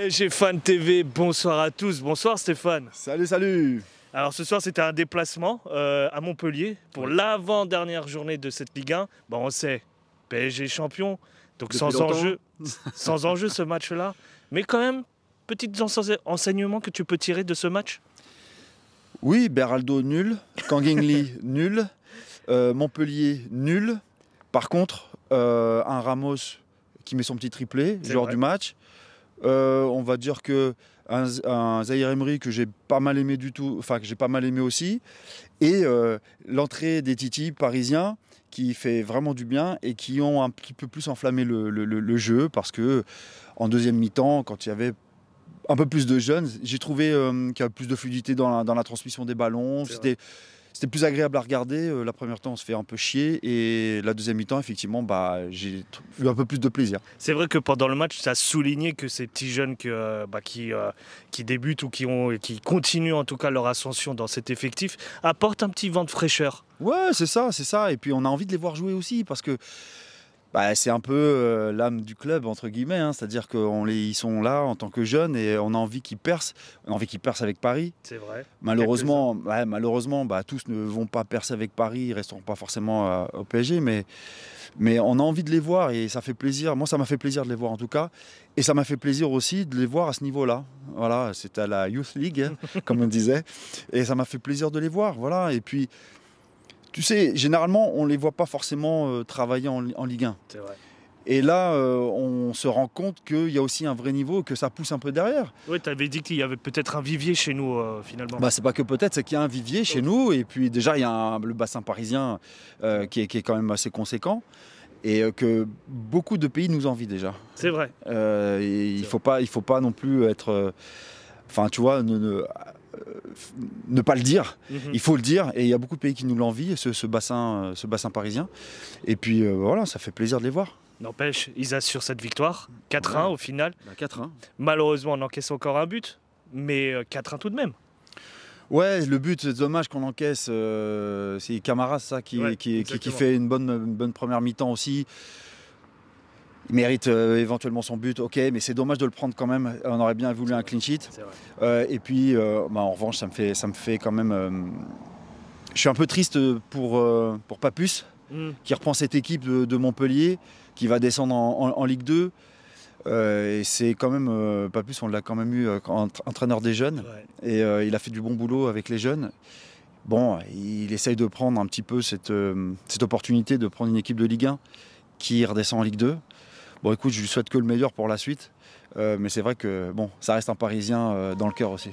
PSG Fan TV, bonsoir à tous, bonsoir Stéphane. Salut, salut. Alors ce soir c'était un déplacement à Montpellier pour l'avant-dernière journée de cette Ligue 1. Bon on sait, PSG champion, donc sans enjeu ce match-là. Mais quand même, petits enseignements que tu peux tirer de ce match? Oui, Beraldo nul, Kangin nul, Montpellier nul. Par contre, un Ramos qui met son petit triplé, joueur du match. On va dire que un Zahir Emery que j'ai pas mal aimé du tout, enfin que j'ai pas mal aimé aussi, et l'entrée des Titi parisiens qui fait vraiment du bien et qui ont un petit peu plus enflammé le jeu, parce que en deuxième mi-temps, quand il y avait un peu plus de jeunes, j'ai trouvé qu'il y avait plus de fluidité dans la transmission des ballons. C'était plus agréable à regarder. La première temps, on se fait un peu chier. Et la deuxième mi-temps, effectivement, j'ai eu un peu plus de plaisir. C'est vrai que pendant le match, ça a souligné que ces petits jeunes qui débutent ou qui continuent en tout cas leur ascension dans cet effectif apportent un petit vent de fraîcheur. Ouais, c'est ça. Et puis, on a envie de les voir jouer aussi, parce que c'est un peu l'âme du club, entre guillemets, hein. C'est-à-dire qu'ils sont là en tant que jeunes et on a envie qu'ils percent. On a envie qu'ils percent avec Paris. C'est vrai. Malheureusement, tous ne vont pas percer avec Paris, ils ne resteront pas forcément au PSG, mais on a envie de les voir et ça fait plaisir. Moi, ça m'a fait plaisir de les voir en tout cas. Et ça m'a fait plaisir aussi de les voir à ce niveau-là. Voilà, c'était à la Youth League, hein, comme on disait. Et ça m'a fait plaisir de les voir. Voilà. Et puis, tu sais, généralement, on ne les voit pas forcément travailler en Ligue 1. C'est vrai. Et là, on se rend compte qu'il y a aussi un vrai niveau, que ça pousse un peu derrière. Oui, tu avais dit qu'il y avait peut-être un vivier chez nous, finalement. C'est pas que peut-être, c'est qu'il y a un vivier chez nous. Et puis déjà, il y a le bassin parisien qui est quand même assez conséquent. Et que beaucoup de pays nous envient déjà. C'est vrai. Il faut pas non plus être... tu vois, ne pas le dire, il faut le dire, et il y a beaucoup de pays qui nous l'envient, ce bassin parisien. Et puis voilà, ça fait plaisir de les voir. N'empêche, ils assurent cette victoire, 4-1 au final. 4-1. Malheureusement, on encaisse encore un but, mais 4-1 tout de même. Ouais, le but, c'est dommage qu'on encaisse. C'est Camara, ça, qui fait une bonne première mi-temps aussi. Il mérite éventuellement son but, ok, mais c'est dommage de le prendre quand même. On aurait bien voulu un clean sheet. Et puis, en revanche, ça me fait quand même. Je suis un peu triste pour Papus, qui reprend cette équipe de Montpellier, qui va descendre en Ligue 2. Et c'est quand même. Papus, on l'a quand même eu entraîneur des jeunes. Ouais. Et il a fait du bon boulot avec les jeunes. Bon, il essaye de prendre un petit peu cette opportunité de prendre une équipe de Ligue 1 qui redescend en Ligue 2. Bon, écoute, je lui souhaite que le meilleur pour la suite. Mais c'est vrai que ça reste un Parisien dans le cœur aussi.